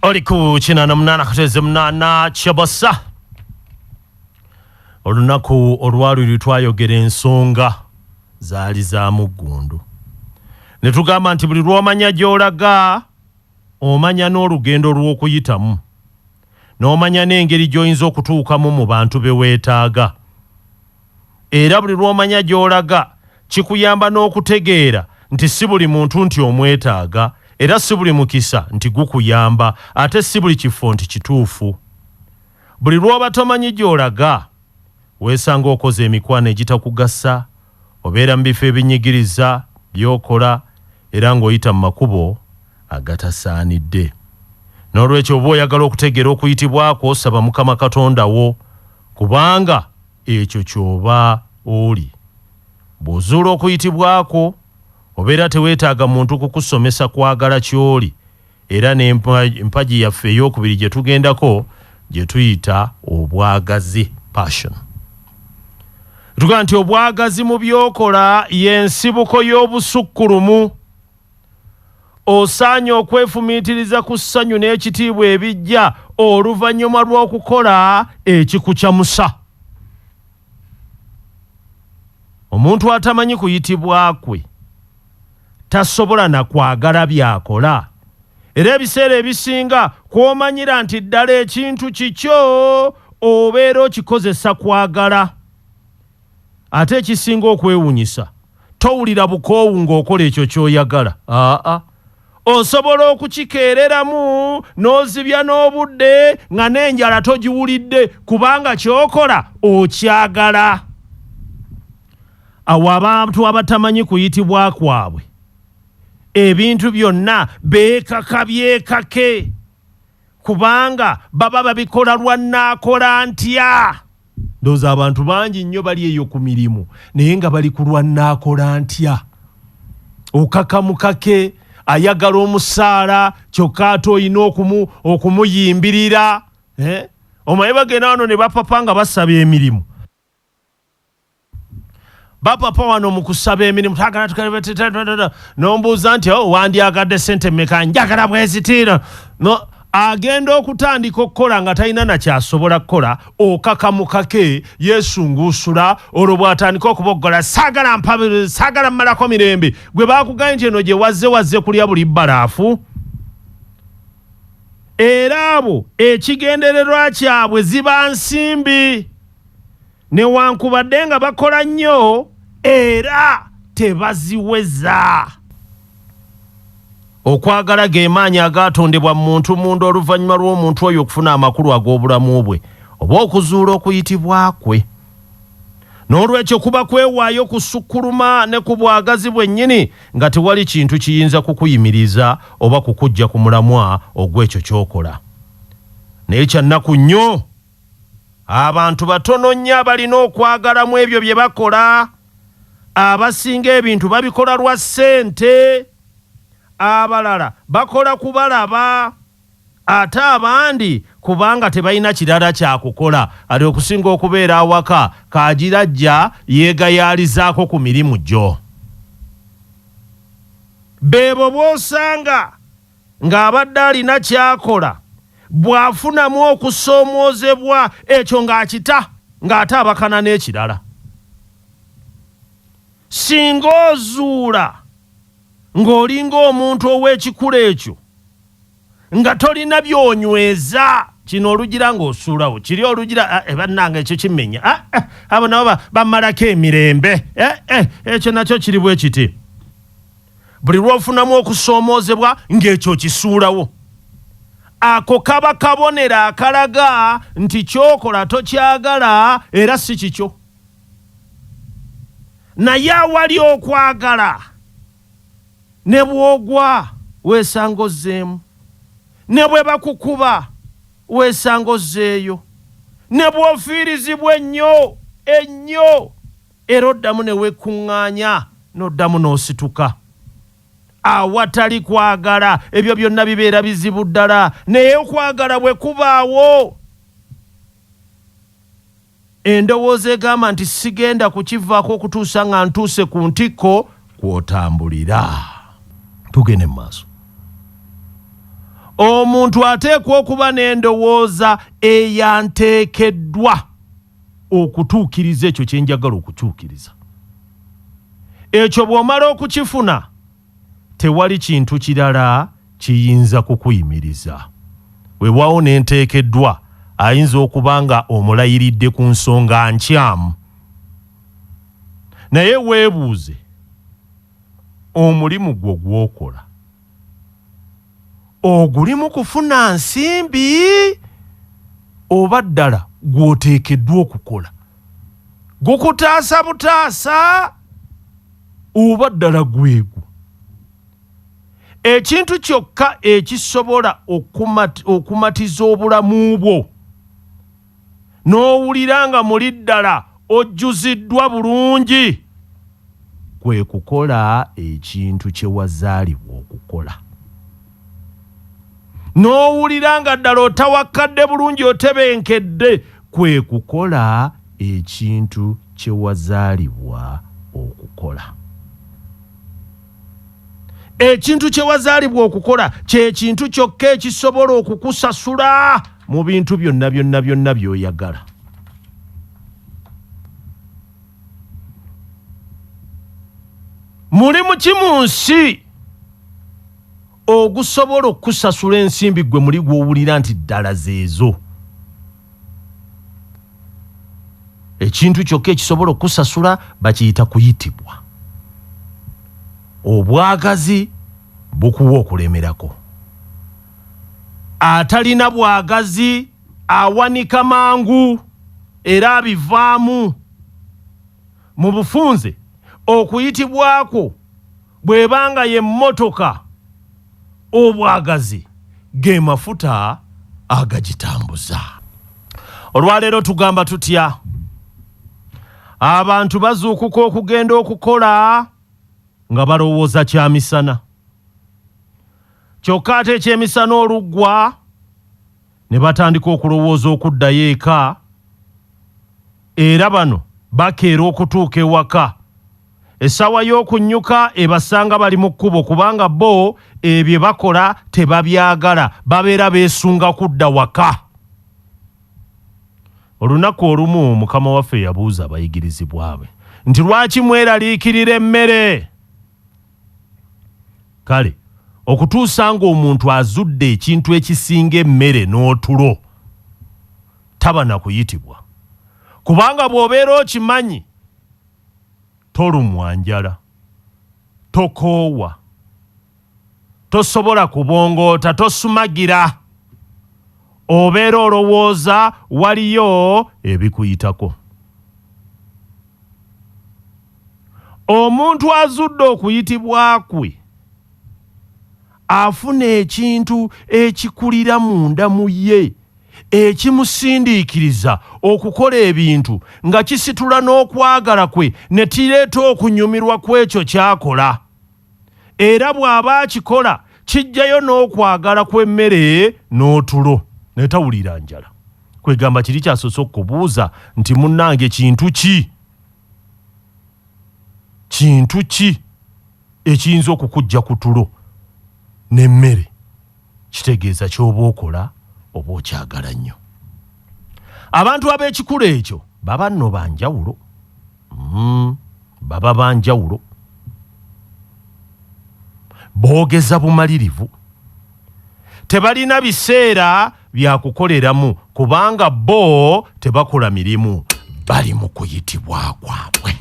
Oliku kinana munana kateze munana kyabasa olunaku olwaluli twayogera ensonga zaali za muggundu ne tugamba nti buli lw'omanya gy'olaga omanya n'olugendo lw'okuyitamu n'omanya n'engeri gy'oyinza okutuukamu mu bantu be weetaaga era buli lw'omanya gy'olaga kikuyamba n'okutegeera nti si buli muntu nti omwetaaga era si buli mukisa nti gukuyamba ate si buli kifo nti kituufu. Buli lw'oba tomanyi gy'olaga weesanga okoze emikwano egitakugasa obeera mu bifo ebinyigiriza by'okola era ng'oyita mu makubo agatasaanidde. N'olwekyo oba oyagala okutegeera okuyitibwako saba Mukama Katonda wo kubanga ekyo ky'oba oli. Bw'ozuula okuyitibwako obeera teweetaaga muntu kukusomesa kwagala ky'oli era n'empagi yaffe ey'okubiri gye tugendako gye tuyita obwagazi passion. Tugaa nti obwagazi mu by'okola y'ensibuko y'obusukkulumu. Osaanye okwefumiitiriza ku ssanyu n'ekitiibwa ebijja oluvannyuma lw'okukola ekikukyamusa. Omuntu atamanyi kuyitibwa kwe tasobola na kwagala byakola era ebiseera ebisinga kw'omanyira nti ddala ekintu kikyo obeera okikozesa kwagala. Ate ekisinga okwewunyisa towulira bukoowu ng'okola ekyo ky'oyagala. Osobola okukikeereramu n'ozibya n'obudde nga n'enjala togiwulidde kubanga ky'okola okyagala. Awo abantu abatamanyi kuyitibwa kwabwe ebintu byonna beekaka byekake kubanga baba babikola lwa nnaakola ntya. Ndowooza abantu bangi nnyo bali eyo ku mirimu naye nga bali ku lwa nnaakola ntya. Okakamukake ayagala omusaala kyokka ate oyina okumuyimbirira. Omanyi bagenda wano ne bapapa nga basaba emirimu. Bapapa wano mu kusaba emirimu n'ombuuza nti wandyagadde ssente mmeka njagala bwezitiira. Agenda okutandika okukola nga talina na kyasobola kukola okakamukake yeesunguusula olwo bw'atandika okuboggola saagala mmalako mirembe. Gwe baakugambye nti eno gye wazze kulya buli bbalaafu. Era abo ekigendererwa kyabwe ziba nsimbi newankubadde nga bakola nnyo era tebaziweza. Okwagala ge maanyi agatondebwa mu muntu munda oluvannyuma lw'omuntu oyo okufuna amakulu ag'obulamu bwe oba okuzuula okuyitibwa kwe. N'olwekyo kuba kwewaayo kusukkuluma ne ku bwagazi bwennyini nga tewali kintu kiyinza kukuyimiriza oba kukuggya ku mulamwa ogw'ekyo ky'okola. Naye kyannaku nnyo abantu batono nnyo abalina okwagalamu ebyo bye bakola. Abasinga ebintu babikola lwa ssente, abalala bakola kubalaba, ate abandi kubanga tebalina kirala kyakukola ali okusinga okubeera awaka kaagirajja yeegayaalizaako ku mirimu gyo. Beebo bw'osanga ng'abadde alina kyakola bw'afunamu okusoomoozebwa ekyo ng'akita ng'ate abakana n'ekirala. Singa ozuula ng'olinga omuntu ow'ekikula ekyo nga tolina by'onyweza, kino olugira ng'osuulawo kiri olugira bannanga ekyo kimenya abo nabo bamalako emirembe ekyo nakyo kiri bwe kiti. Buli lw'ofunamu okusoomoozebwa ng'ekyo kisuulawo. Ako kaba kabonera akalaga nti ky'okola tokyagala era si kikyo. Naye awali okwagala ne bw'ogwa weesanga ozzeemu, ne bwe bakukuba weesanga ozzeeyo, ne bw'ofiirizibwa ennyo era oddamu ne weekuŋŋaanya n'oddamu n'osituka. Awatali kwagala ebyo byonna bibeera bizibu ddala. Naye okwagala bwe kubaawo endowooza egamba nti sigenda kukivaako okutuusa nga ntuuse ku ntikko kw'otambulira. Tugende mu maaso. omuntu ateekwa okuba n'endowooza eyanteekeddwa okutuukiriza ekyo kye njagala okutuukiriza. Ekyo bw'omala okukifuna tewali kintu kirala kiyinza kukuyimiriza. Weewaawo n'enteekeddwa ayinza okuba nga omulayiridde ku nsonga nkyamu. Naye weebuuze, omulimu gwo gw'okola ogulimu kufuna nsimbi oba ddala gw'oteekeddwa okukola gukutaasa butaasa oba ddala gwegwo? Ekintu kyokka ekisobola okumatiza obulamu bwo n'owulira nga muli ddala ojjuziddwa bulungi kwe kukola ekintu kye wazaalibwa okukola. N'owulira nga ddala otawakkadde bulungi otebenkedde kwe kukola ekintu kye wazaalibwa okukola. Ekintu kye wazaalibwa okukola kye kintu kyokka ekisobola okukusasula mu bintu byonna by'oyagala. Mulimu ki mu nsi ogusobola okukusasula ensimbi gwe muli gw'owulira nti ddala zeezo? Ekintu kyokka ekisobola okukusasula bakiyita kuyitibwa. Obwagazi bukuwa okulemerako. Atalina bwagazi awanika mangu era abivaamu. Mu bufunze okuyitibwako bw'ebanga ye mmotoka, obwagazi ge mafuta agagitambuza. Olwaleero tugamba tutya? Abantu bazuukuka okugenda okukola nga balowooza kyamisana. Kyokka ate ekyemisana oluggwa ne batandika okulowooza okuddayo eka, era bano bakeera okutuuka ewaka. Essaawa y'okunnyuka ebasanga bali mu kkubo kubanga bo ebyo bakola tebabyagala, babeera beesunga kudda waka. Olunaku olumu Mukama waffe yabuuza abayigirizibwa be nti lwaki mweraliikirira emmere? Kale, okutuusa ng'omuntu azudde ekintu ekisinga emmere n'otulo taba na kuyitibwa, kubanga bw'obeera okimanyi tolumwa njala, tokoowa, tosobola kubongoota, tosumagira. Obeera olowooza waliyo ebikuyitako. Omuntu azudde okuyitibwa kwe afuna ekintu ekikulira munda mu ye ekimusindiikiriza okukola ebintu nga kisitula n'okwagala kwe ne kireeta okunyumirwa kw'ekyo ky'akola. Era bw'aba akikola kijjayo n'okwagala kw'emmere n'otulo ne tawulira njala. Kwegamba kiri kyasoose okubuuza nti munnange kintu ki ekiyinza okukujja ku tulo n'emmere? Kitegeeza ky'oba okola oba okyagala nnyo. Abantu ab'ekikulu ekyo baba nno banjawulo. Baba banjawulo. Boogeza bumalirivu. Tebalina biseera bya kukoleramu kubanga bo tebakola mirimu, bali mu kuyitibwa kwabwe.